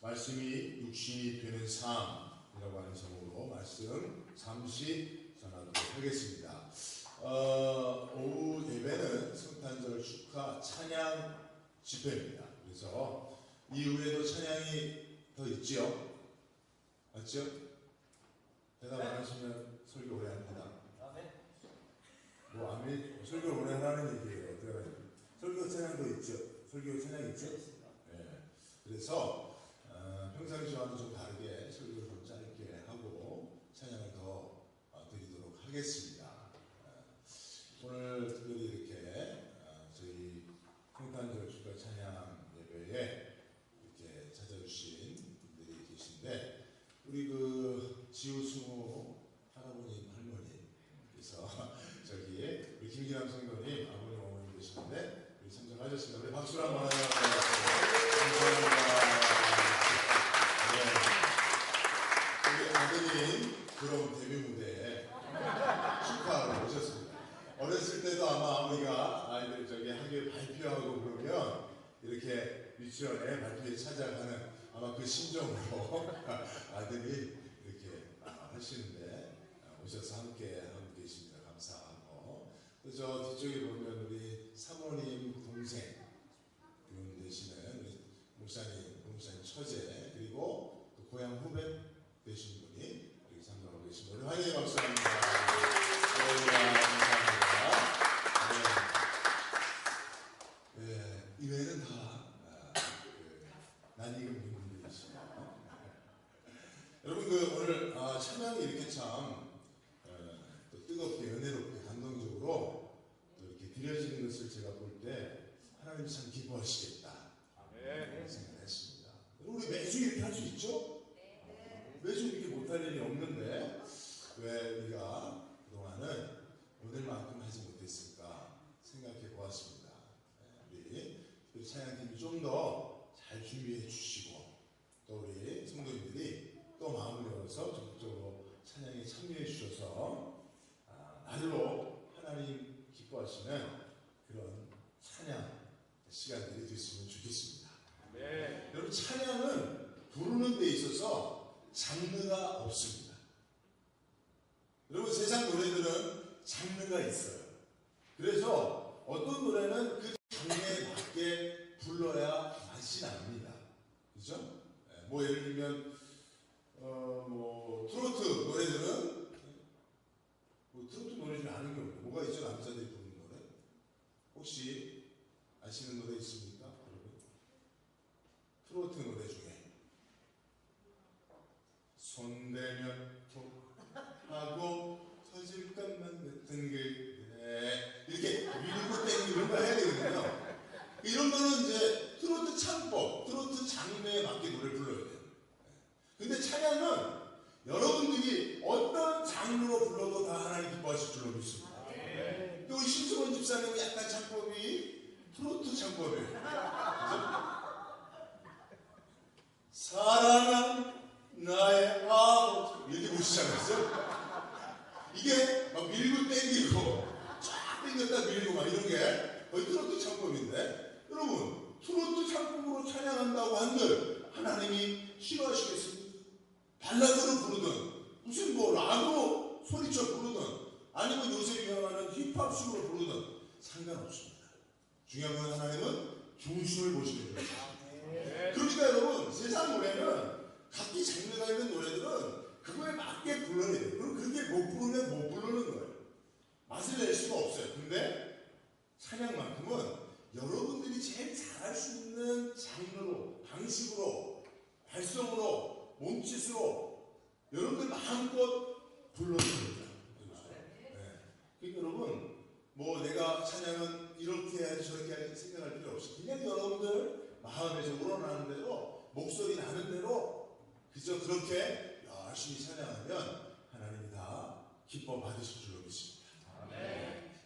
말씀이 육신이 되는 삶이라고 하는 제목으로 말씀 잠시 전하도록 하겠습니다. 오후 예배는 성탄절 축하 찬양 집회입니다. 그래서 이후에도 찬양이 더 있지요? 맞죠? 대답 안 하시면 설교 오래 합니다. 뭐 아멘? 설교 오래 하라는 얘기예요. 설교 찬양도 있죠? 설교 찬양 있죠? 네. 그래서 평상시와는 좀 다르게 설교를 좀 짧게 하고 찬양을 더 드리도록 하겠습니다. 오늘 특별히 이렇게 저희 성탄절 축하 찬양 예배에 이렇게 찾아주신 분들이 계신데, 우리 지우승우 할아버님 할머니, 그래서 저기 우리 김기남 성도님 아버님 어머님 계시는데 우리 참석하셨습니다. 우리 박수를 한번 하죠. 감사합니다. 우리 아드님 그런 데뷔 무대에 축하하러 오셨습니다. 어렸을 때도 아마 아버지가 아이들 학교에 발표하고 그러면 이렇게 유치원에 발표에 찾아가는 아마 그 심정으로 아들이 이렇게 하시는데 오셔서 함께 하고 계십니다. 감사하고. 또 저 뒤쪽에 보면 우리 사모님 동생 되시는 우리 목사님 처제, 그리고 또 고향 후배 되신 분이 여기 참석하고 계십니다. 우리 환영의 박수합니다. 감사합니다. 네, 이외에는 다 낯익은 분들이시네요. 여러분 오늘 찬양이 이렇게 참 또 뜨겁게 은혜롭게 감동적으로 또 이렇게 드려지는 것을 제가 볼 때 하나님이 참 기뻐하시겠다 생각을 했습니다. 우리 매주 이렇게 할 수 있죠? 매주 이렇게 못할 일이 없는데 왜 우리가 그동안은 오늘만큼 하지 못했을까 생각해 보았습니다. 우리 찬양팀이 좀 더 잘 준비해 주시고, 또 우리 성도님들이 또 마음을 열어서 적극적으로 찬양에 참여해 주셔서 날로 하나님 기뻐하시는 그런 찬양 시간들이 됐으면 좋겠습니다. 네. 여러분, 찬양은 부르는 데 있어서 장르가 없습니다. 여러분, 세상 노래들은 장르가 있어요. 그래서 어떤 노래는 그 장르에 맞게 불러야 맛이 납니다. 그죠? 뭐 예를 들면 트로트 노래들은 트로트 노래 중에 아는 게 없고 뭐가 있죠? 남자들이 부르는 노래 혹시 아시는 노래 있습니까? 여러분? 트로트 노래 중에 손대면 톡 하고 터질 것만 같은 게 이렇게 밀고 땡기고 이런 거 해야 되거든요. 이런 거는 이제 트로트 창법, 트로트 장르에 맞게 노래를 불러야 돼요. 근데 찬양은 여러분들이 어떤 장르로 불러도 다 하나님 기뻐하실 줄로 믿습니다. 또 우리 신수원 집사님은 약간 창법이 트로트 창법이에요. 사랑한 나의 아버지 이렇게 부르시지 않았어요? 이게 막 밀고 땡기고 쫙 땡겼다 밀고 막 이런 게 거의 트로트 창법인데, 여러분 트로트 창법으로 찬양한다고 한들 하나님이 싫어하시겠습니까? 발라드로 부르든 무슨 락으로 소리쳐 부르든 아니면 요새 유행하는 힙합식으로 부르든 상관없습니다. 중요한 건 하나님은 중심을 보시는 거예요. 그러니까 여러분, 세상 노래는 각기 장르가 있는 노래들은 그거에 맞게 불러야 돼요. 그럼 그게 못 부르면 못 부르는 거예요. 맛을 낼 수가 없어요. 근데 찬양만큼은 여러분들이 제일 잘할 수 있는 장르로, 방식으로, 발성으로, 몸짓으로 여러분들 마음껏 불러줍니다. 그러니까 여러분, 내가 찬양은 이렇게 해야지 저렇게 해야지 생각할 필요 없이 그냥 여러분들 마음에서 우러나는 대로, 목소리 나는 대로 그저 그렇게 열심히 찬양하면 하나님이 다 기뻐 받으실 줄로 믿습니다.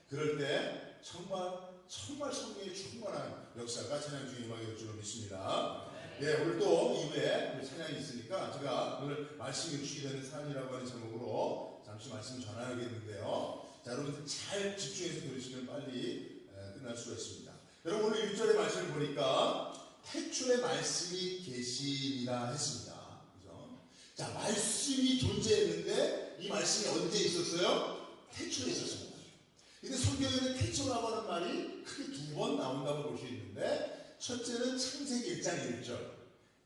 그럴 때 정말 성령의 충만한 역사가 찬양 중에 임하게 될 줄로 믿습니다. 오늘 또 이후에 찬양이 있으니까 제가 오늘 말씀이 주시게 되는 삶이라고 하는 제목으로 잠시 말씀 전하겠는데요. 자, 여러분 잘 집중해서 들으시면 빨리 끝날 수가 있습니다. 여러분, 오늘 1절의 말씀을 보니까 태초에 말씀이 계시니라 했습니다. 그죠? 자, 말씀이 존재했는데 이 말씀이 언제 있었어요? 태초에 있었습니다. 근데 성경에는 태초라고 하는 말이 크게 두 번 나온다고 볼 수 있는데, 첫째는 창세기 1장 1절.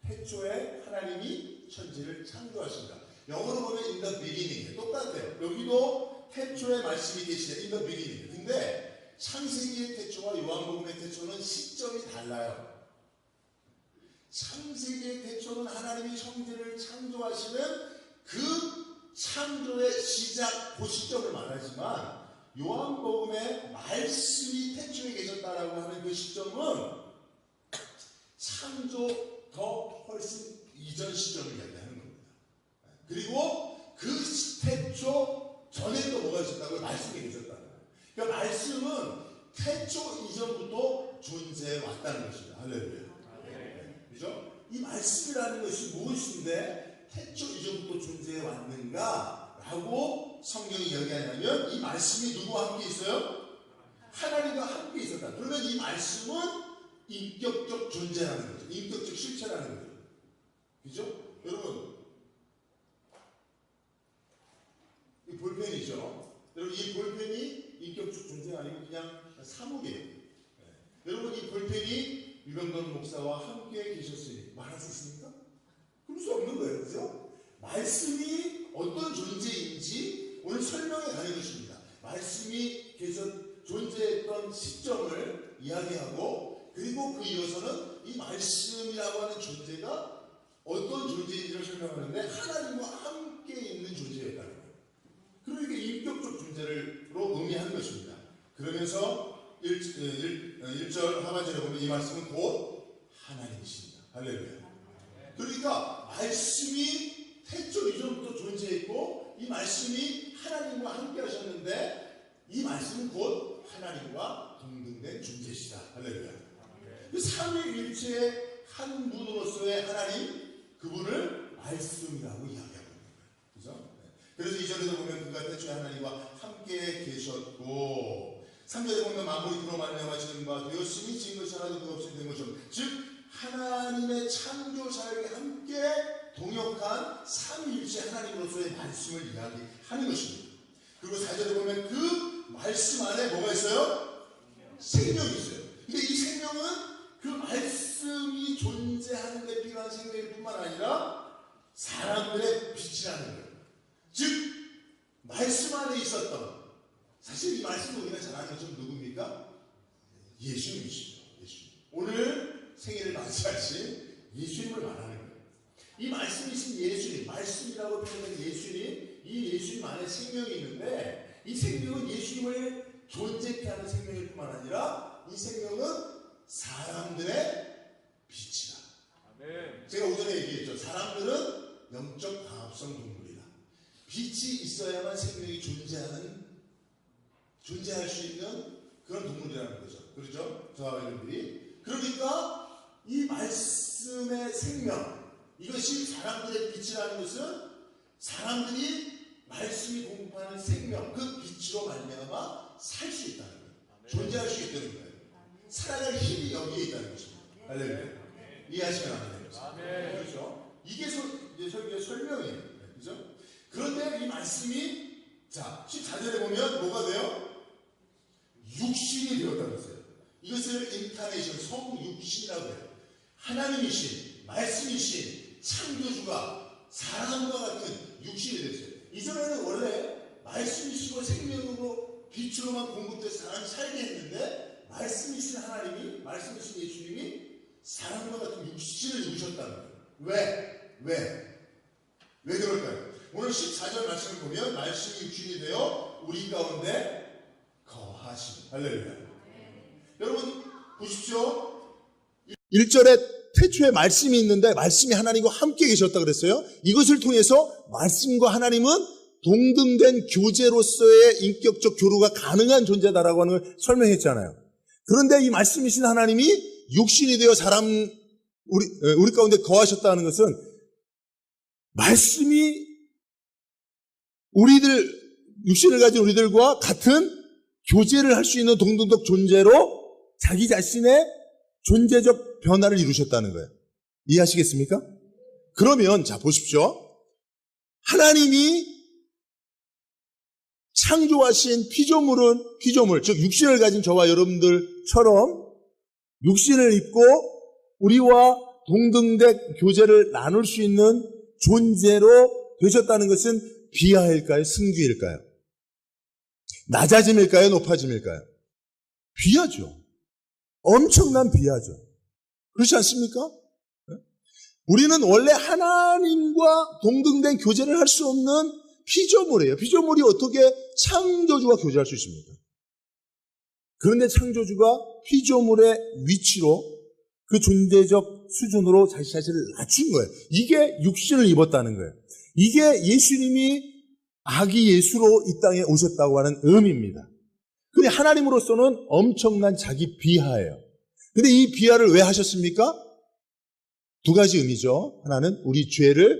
태초에 하나님이 천지를 창조하신다. 영어로 보면 in the beginning. 똑같아요. 여기도 태초에 말씀이 계시다. in the beginning. 근데 창세기의 태초와 요한복음의 태초는 시점이 달라요. 창세기의 태초는 하나님이 천지를 창조하시는 그 창조의 시작, 그 시점을 말하지만, 요한복음의 말씀이 태초에 계셨다라고 하는 그 시점은 창조 더 훨씬 이전 시점을 이야기하는 겁니다. 그리고 그 태초 전에 또 뭐가 있었다고요? 말씀이 계셨다는 거예요. 그러니까 말씀은 태초 이전부터 존재해 왔다는 것입니다. 할렐루야. 그죠? 이 말씀이라는 것이 무엇인데 태초 이전부터 존재해 왔는가? 라고 성경이 이야기하냐면, 이 말씀이 누구와 함께 있어요? 하나님과 함께 있었다. 그러면 이 말씀은 인격적 존재라는 거죠. 인격적 실체라는 거죠. 그죠? 여러분, 이 볼펜이죠. 여러분, 이 볼펜이 인격적 존재가 아니고 그냥 사물이에요. 네. 여러분, 이 볼펜이 유병돈 목사와 함께 계셨으니 말할 수 있습니까? 그럴 수 없는 거예요. 그죠? 말씀이 어떤 존재인지 오늘 설명해 가는 것입니다. 말씀이 존재했던 시점을 이야기하고, 그리고 그 이어서는 이 말씀이라고 하는 존재가 어떤 존재인지를 설명하는데, 하나님과 함께 있는 존재였다는 거예요. 그러니까 인격적 존재로 의미하는 것입니다. 그러면서 1절 하반절에 보면 이 말씀은 곧 하나님이십니다. 할렐루야. 그러니까 말씀이 태초 이전부터 존재했고, 이 말씀이 하나님과 함께 하셨는데, 이 말씀은 곧 하나님과 동등된 존재시다. 할렐루야. 그 삼위일체의 한 분으로서의 하나님, 그분을 말씀이라고 이야기하고 있는 거예요. 그죠? 그래서 2절에도 보면 그가 태초에 하나님과 함께 계셨고, 3절에 보면 만물이 그로 말미암아 지은 바 되었으니 지은 것이 하나도 그 없이 된 것처럼, 즉 하나님의 창조 사역에 함께 동역한 삼위일체 하나님으로서의 말씀을 이야기하는 것입니다. 그리고 4절에 보면 그 말씀 안에 뭐가 있어요? 생명이 있어요. 근데 이 생명은 그 말씀이 존재하는 데 필요한 생명일 뿐만 아니라 사람들의 빛이라는 거예요. 즉 말씀 안에 있었던, 사실 이 말씀을 우리가 잘 아는 것은 누굽니까? 예수님이시죠. 예수님. 오늘 생일을 맞이하신 예수님을 말하는 거예요. 이 말씀이신 예수님, 말씀이라고 표현된 예수님, 이 예수님 안에 생명이 있는데, 이 생명은 예수님을 존재케 하는 생명일 뿐만 아니라 이 생명은 사람들의 빛이다. 아멘. 제가 오전에 얘기했죠. 사람들은 영적 광합성 동물이다. 빛이 있어야만 생명이 존재할 수 있는 그런 동물이라는 거죠. 그렇죠? 저와 여러분들이. 그러니까 이 말씀의 생명, 이것이 사람들의 빛이라는 것은 사람들이 말씀이 공급하는 생명, 그 빛으로 말미암아 살 수 있다는 거예요. 존재할 수 있다는 거예요. 살아갈 힘이 여기에 있다는 것입니다. 할렐루야. 이해하시면 안 됩니다. 그렇죠? 이게 설교의 설명이에요. 그렇죠? 그런데 이 말씀이, 자, 14절에 보면 뭐가 돼요? 육신이 되었다고 했어요. 이것을 인카네이션, 성육신이라고 해요. 하나님이신, 말씀이신 창조주가 사람과 같은 육신이 됐어요. 이전에는 원래 말씀이시고 생명으로 빛으로만 공급돼서 사람이 살게 했는데, 말씀이신 하나님이, 말씀이신 예수님이 사람과 같은 육신을 입으셨다는 거예요. 왜 그럴까요? 오늘 14절 말씀을 보면 말씀이 육신이 되어 우리 가운데 거하시니. 할렐루야. 여러분 보십시오. 1절에 태초에 말씀이 있는데 말씀이 하나님과 함께 계셨다 그랬어요. 이것을 통해서 말씀과 하나님은 동등된 교제로서의 인격적 교류가 가능한 존재다라고 하는 걸 설명했잖아요. 그런데 이 말씀이신 하나님이 육신이 되어 우리 가운데 거하셨다는 것은, 말씀이 육신을 가진 우리들과 같은 교제를 할 수 있는 동등적 존재로 자기 자신의 존재적 변화를 이루셨다는 거예요. 이해하시겠습니까? 그러면 자 보십시오. 하나님이 창조하신 피조물, 즉 육신을 가진 저와 여러분들처럼 육신을 입고 우리와 동등된 교제를 나눌 수 있는 존재로 되셨다는 것은 비하일까요? 승귀일까요? 낮아짐일까요? 높아짐일까요? 비하죠. 엄청난 비하죠. 그렇지 않습니까? 우리는 원래 하나님과 동등된 교제를 할 수 없는 피조물이에요. 피조물이 어떻게 창조주와 교제할 수 있습니까? 그런데 창조주가 피조물의 위치로 그 존재적 수준으로 자기 자신을 낮춘 거예요. 이게 육신을 입었다는 거예요. 이게 예수님이 아기 예수로 이 땅에 오셨다고 하는 의미입니다. 근데 하나님으로서는 엄청난 자기 비하예요. 근데 이 비하를 왜 하셨습니까? 두 가지 의미죠. 하나는 우리 죄를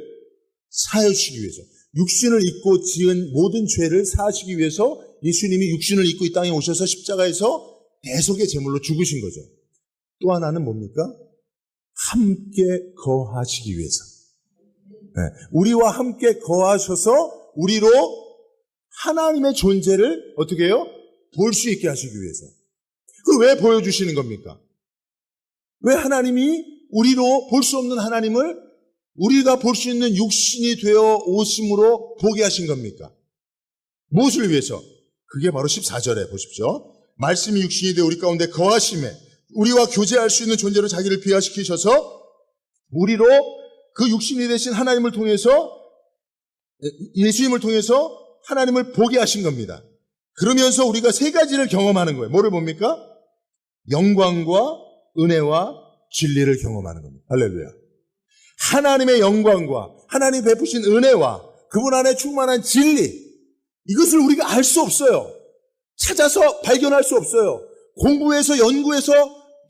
사하시기 위해서. 육신을 입고 지은 모든 죄를 사하시기 위해서 예수님이 육신을 입고 이 땅에 오셔서 십자가에서 대속의 제물로 죽으신 거죠. 또 하나는 뭡니까? 함께 거하시기 위해서. 네. 우리와 함께 거하셔서 우리로 하나님의 존재를 어떻게 해요? 볼 수 있게 하시기 위해서. 그걸 왜 보여주시는 겁니까? 왜 하나님이 우리로 볼 수 없는 하나님을 우리가 볼 수 있는 육신이 되어 오심으로 보게 하신 겁니까? 무엇을 위해서? 그게 바로 14절에 보십시오. 말씀이 육신이 되어 우리 가운데 거하심에 우리와 교제할 수 있는 존재로 자기를 비하시키셔서 우리로 그 육신이 되신 하나님을 통해서 예수님을 통해서 하나님을 보게 하신 겁니다. 그러면서 우리가 세 가지를 경험하는 거예요. 뭐를 봅니까? 영광과 은혜와 진리를 경험하는 겁니다. 할렐루야. 하나님의 영광과 하나님 베푸신 은혜와 그분 안에 충만한 진리, 이것을 우리가 알 수 없어요. 찾아서 발견할 수 없어요. 공부해서 연구해서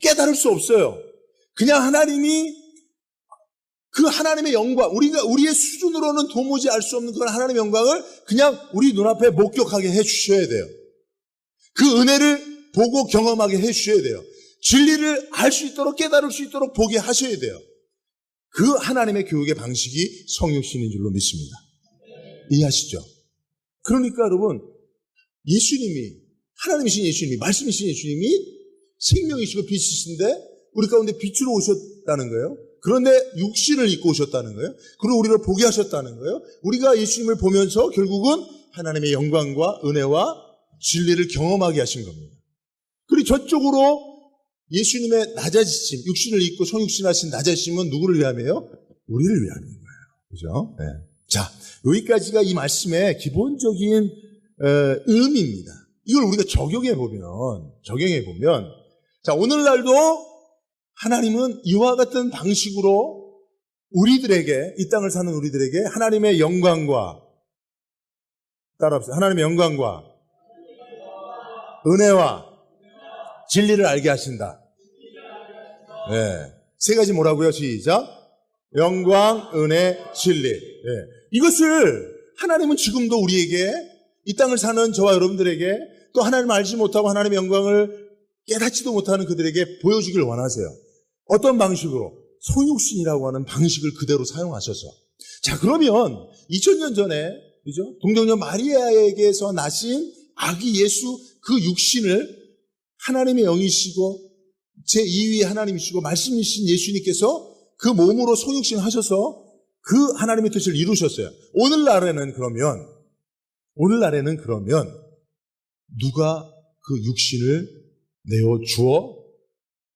깨달을 수 없어요. 그냥 하나님이 그 하나님의 영광, 우리의 수준으로는 도무지 알 수 없는 그런 하나님의 영광을 그냥 우리 눈앞에 목격하게 해주셔야 돼요. 그 은혜를 보고 경험하게 해주셔야 돼요. 진리를 알 수 있도록 깨달을 수 있도록 보게 하셔야 돼요. 그 하나님의 교육의 방식이 성육신인 줄로 믿습니다. 이해하시죠? 그러니까 여러분, 예수님이, 하나님이신 예수님이, 말씀이신 예수님이 생명이시고 빛이신데 우리 가운데 빛으로 오셨다는 거예요. 그런데 육신을 입고 오셨다는 거예요. 그리고 우리를 보게 하셨다는 거예요. 우리가 예수님을 보면서 결국은 하나님의 영광과 은혜와 진리를 경험하게 하신 겁니다. 그리고 저쪽으로 예수님의 낮아지심, 육신을 입고 성육신하신 낮아지심은 누구를 위함이에요? 우리를 위함인 거예요. 그죠? 네. 자, 여기까지가 이 말씀의 기본적인 의미입니다. 이걸 우리가 적용해 보면, 자, 오늘날도 하나님은 이와 같은 방식으로 우리들에게, 이 땅을 사는 우리들에게 하나님의 영광과, 따라합시다. 하나님의 영광과 은혜와 진리를 알게 하신다. 네. 세 가지 뭐라고요? 시작. 영광, 은혜, 진리. 네. 이것을 하나님은 지금도 우리에게, 이 땅을 사는 저와 여러분들에게, 또 하나님을 알지 못하고 하나님의 영광을 깨닫지도 못하는 그들에게 보여주길 원하세요. 어떤 방식으로? 성육신이라고 하는 방식을 그대로 사용하셔서. 자, 그러면 2000년 전에, 그죠? 동정녀 마리아에게서 나신 아기 예수 그 육신을 하나님의 영이시고 제2위 하나님이시고 말씀이신 예수님께서 그 몸으로 성육신 하셔서 그 하나님의 뜻을 이루셨어요. 오늘날에는 그러면 누가 그 육신을 내어주어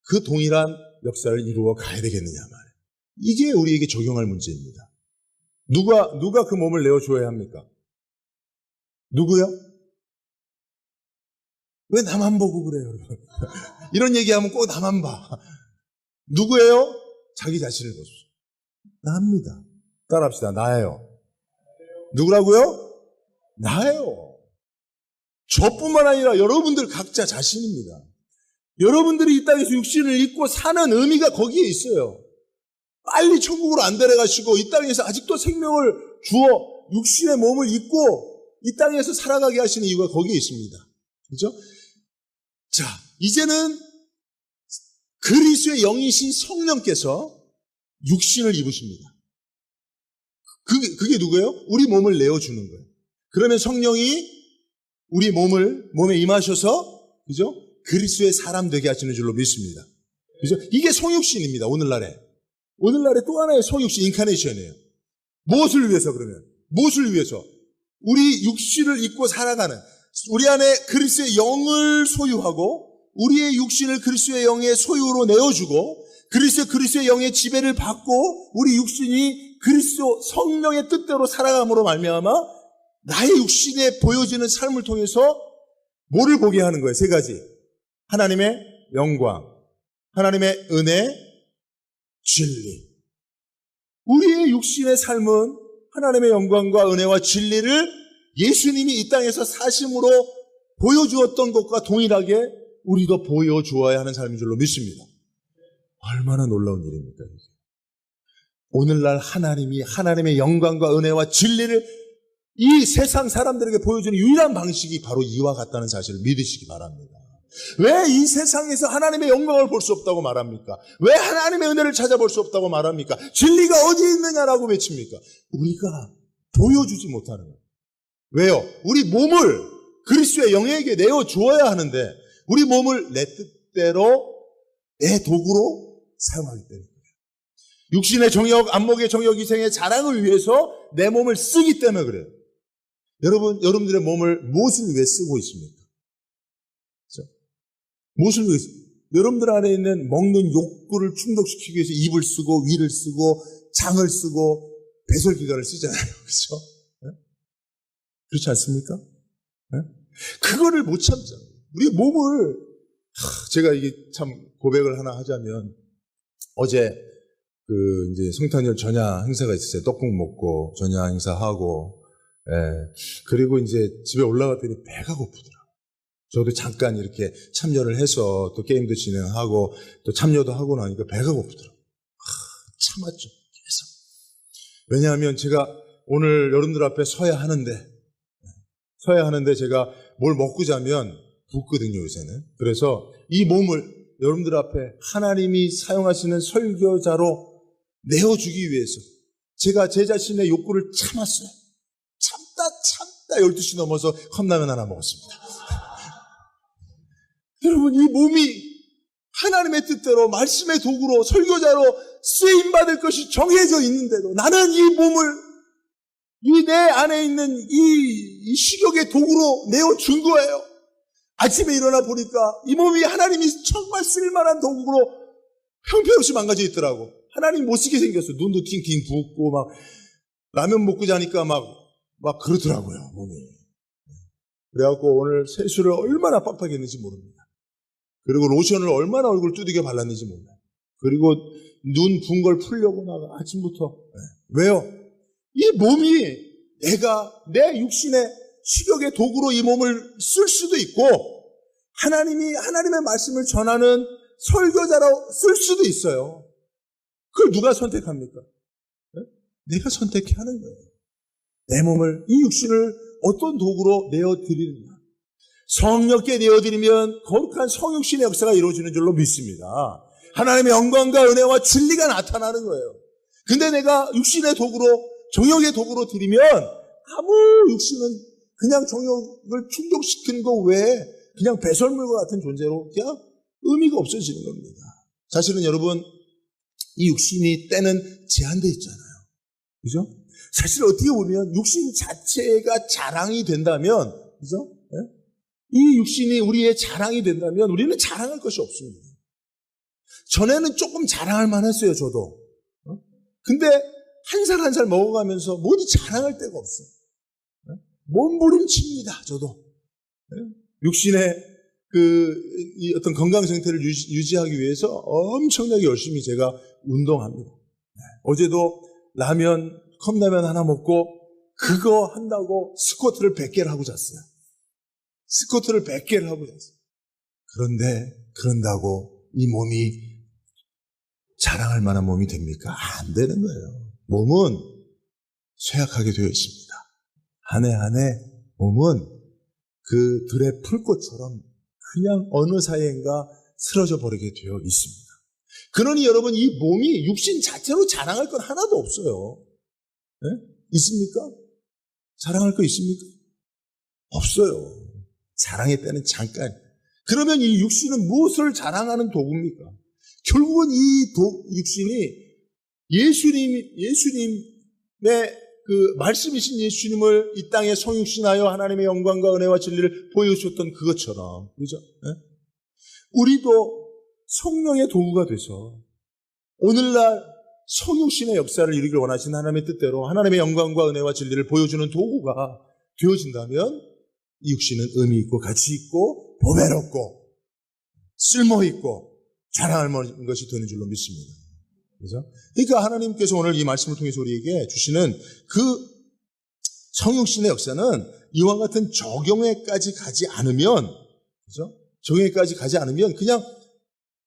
그 동일한 역사를 이루어 가야 되겠느냐 말이에요. 이게 우리에게 적용할 문제입니다. 누가 그 몸을 내어주어야 합니까? 누구요? 왜 나만 보고 그래요, 여러분? 이런 얘기하면 꼭 나만 봐. 누구예요? 자기 자신을 보십시오. 나입니다. 따라합시다. 나예요. 누구라고요? 나예요. 저뿐만 아니라 여러분들 각자 자신입니다. 여러분들이 이 땅에서 육신을 입고 사는 의미가 거기에 있어요. 빨리 천국으로 안 데려가시고 이 땅에서 아직도 생명을 주어 육신의 몸을 입고 이 땅에서 살아가게 하시는 이유가 거기에 있습니다. 그렇죠? 자, 이제는 그리스도의 영이신 성령께서 육신을 입으십니다. 그게 누구예요? 우리 몸을 내어주는 거예요. 그러면 성령이 우리 몸에 임하셔서, 그죠? 그리스도의 사람 되게 하시는 줄로 믿습니다. 그죠? 이게 성육신입니다, 오늘날에. 오늘날에 또 하나의 성육신, 인카네이션이에요. 무엇을 위해서 그러면? 무엇을 위해서? 우리 육신을 입고 살아가는, 우리 안에 그리스도의 영을 소유하고, 우리의 육신을 그리스도의 영의 소유로 내어주고, 그리스도의 영의 지배를 받고, 우리 육신이 그리스도 성령의 뜻대로 살아감으로 말미암아 나의 육신에 보여지는 삶을 통해서 뭐를 보게 하는 거예요? 세 가지. 하나님의 영광, 하나님의 은혜, 진리. 우리의 육신의 삶은 하나님의 영광과 은혜와 진리를 예수님이 이 땅에서 사심으로 보여주었던 것과 동일하게 우리도 보여주어야 하는 삶인 줄로 믿습니다. 얼마나 놀라운 일입니까? 오늘날 하나님이 하나님의 영광과 은혜와 진리를 이 세상 사람들에게 보여주는 유일한 방식이 바로 이와 같다는 사실을 믿으시기 바랍니다. 왜 이 세상에서 하나님의 영광을 볼 수 없다고 말합니까? 왜 하나님의 은혜를 찾아볼 수 없다고 말합니까? 진리가 어디 있느냐라고 외칩니까? 우리가 보여주지 못하는 거예요. 왜요? 우리 몸을 그리스도의 영에게 내어주어야 하는데 우리 몸을 내 뜻대로 내 도구로 사용하기 때문에 육신의 정욕, 안목의 정욕, 이생의 자랑을 위해서 내 몸을 쓰기 때문에 그래요. 여러분들의 몸을 무엇을 위해 쓰고 있습니까? 그렇죠? 무엇을 위해 여러분들 안에 있는 먹는 욕구를 충족시키기 위해서 입을 쓰고 위를 쓰고 장을 쓰고 배설기관을 쓰잖아요. 그렇죠? 네? 그렇지 않습니까? 네? 그거를 못 참잖아요. 우리 몸을 제가 이게 참 고백을 하나 하자면 어제 이제 성탄절 전야 행사가 있었어요. 떡국 먹고 전야 행사하고 그리고 이제 집에 올라갔더니 배가 고프더라고요. 저도 잠깐 이렇게 참여를 해서 또 게임도 진행하고 또 참여도 하고 나니까 배가 고프더라고요. 참았죠. 계속. 왜냐하면 제가 오늘 여러분들 앞에 서야 하는데 제가 뭘 먹고 자면 붓거든요, 요새는. 그래서 이 몸을 여러분들 앞에 하나님이 사용하시는 설교자로 내어주기 위해서 제가 제 자신의 욕구를 참았어요. 참다 12시 넘어서 컵라면 하나 먹었습니다. 여러분, 이 몸이 하나님의 뜻대로 말씀의 도구로 설교자로 쓰임받을 것이 정해져 있는데도 나는 이 몸을 이 내 안에 있는 이 식욕의 도구로 내어준 거예요. 아침에 일어나 보니까 이 몸이 하나님이 정말 쓸만한 도구로 형편없이 망가져 있더라고. 하나님 못쓰게 생겼어. 눈도 팅팅 붓고 막 라면 먹고 자니까 막 그러더라고요, 몸이. 그래갖고 오늘 세수를 얼마나 빡빡 했는지 모릅니다. 그리고 로션을 얼마나 얼굴 두들겨 발랐는지 몰라요. 그리고 눈 분 걸 풀려고 막 아침부터. 왜요? 이 몸이 내 육신의 식욕의 도구로 이 몸을 쓸 수도 있고 하나님의 말씀을 전하는 설교자로 쓸 수도 있어요. 그걸 누가 선택합니까? 내가 선택해야 하는 거예요. 내 몸을, 이 육신을 어떤 도구로 내어드리느냐. 성령께 내어드리면 거룩한 성육신의 역사가 이루어지는 줄로 믿습니다. 하나님의 영광과 은혜와 진리가 나타나는 거예요. 근데 내가 육신의 도구로, 정욕의 도구로 드리면 아무 육신은 그냥 정욕을 충족시키는 거 외에 그냥 배설물과 같은 존재로 그냥 의미가 없어지는 겁니다. 사실은 여러분, 이 육신이 때는 제한되어 있잖아요. 그죠? 사실 어떻게 보면 육신 자체가 자랑이 된다면, 그죠? 이 육신이 우리의 자랑이 된다면 우리는 자랑할 것이 없습니다. 전에는 조금 자랑할 만했어요, 저도. 근데 한 살 한 살 먹어가면서 모두 자랑할 데가 없어요. 몸부림칩니다, 저도. 육신의 이 어떤 건강 상태를 유지하기 위해서 엄청나게 열심히 제가 운동합니다. 어제도 컵라면 하나 먹고 그거 한다고 스쿼트를 100개를 하고 잤어요. 스쿼트를 100개를 하고 잤어요. 그런다고 이 몸이 자랑할 만한 몸이 됩니까? 안 되는 거예요. 몸은 쇠약하게 되어 있습니다. 한 해 몸은 그 들의 풀꽃처럼 그냥 어느 사이인가 쓰러져 버리게 되어 있습니다. 그러니 여러분, 이 몸이 육신 자체로 자랑할 건 하나도 없어요. 네? 있습니까? 자랑할 거 있습니까? 없어요. 자랑의 때는 잠깐. 그러면 이 육신은 무엇을 자랑하는 도구입니까? 결국은 이 육신이 예수님의 그 말씀이신 예수님을 이 땅에 성육신하여 하나님의 영광과 은혜와 진리를 보여주셨던 그것처럼, 그죠? 네? 우리도 성령의 도구가 돼서 오늘날 성육신의 역사를 이루기를 원하시는 하나님의 뜻대로 하나님의 영광과 은혜와 진리를 보여주는 도구가 되어진다면 이 육신은 의미 있고 가치 있고 보배롭고 쓸모있고 자랑할 만한 것이 되는 줄로 믿습니다. 그죠? 그러니까 하나님께서 오늘 이 말씀을 통해서 우리에게 주시는 그 성육신의 역사는 이와 같은 적용에까지 가지 않으면, 그죠? 적용에까지 가지 않으면 그냥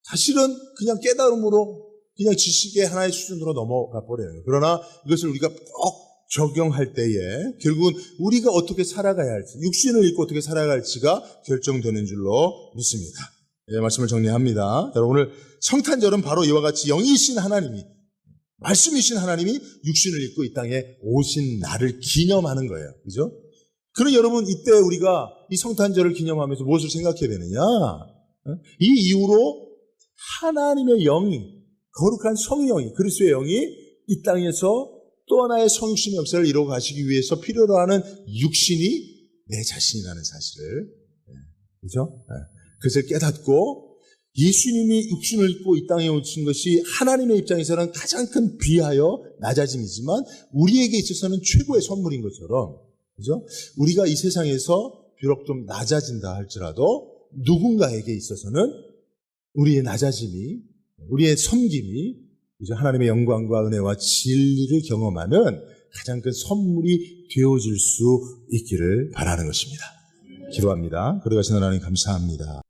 사실은 그냥 깨달음으로 그냥 지식의 하나의 수준으로 넘어가 버려요. 그러나 이것을 우리가 꼭 적용할 때에 결국은 우리가 어떻게 살아가야 할지, 육신을 입고 어떻게 살아가야 할지가 결정되는 줄로 믿습니다. 네, 말씀을 정리합니다. 여러분, 오늘 성탄절은 바로 이와 같이 영이신 하나님이, 말씀이신 하나님이 육신을 입고 이 땅에 오신 날을 기념하는 거예요. 그죠? 그럼 여러분, 이때 우리가 이 성탄절을 기념하면서 무엇을 생각해야 되느냐? 이 이후로 하나님의 영이, 거룩한 성령이, 그리스도의 영이 이 땅에서 또 하나의 성육신의 역사를 이루어 가시기 위해서 필요로 하는 육신이 내 자신이라는 사실을, 그죠? 그것을 깨닫고 예수님이 육신을 입고 이 땅에 오신 것이 하나님의 입장에서는 가장 큰 비하여 낮아짐이지만 우리에게 있어서는 최고의 선물인 것처럼, 그죠? 우리가 이 세상에서 비록 좀 낮아진다 할지라도 누군가에게 있어서는 우리의 낮아짐이, 우리의 섬김이, 그죠? 하나님의 영광과 은혜와 진리를 경험하는 가장 큰 선물이 되어질 수 있기를 바라는 것입니다. 기도합니다. 그러가신 하나님 감사합니다.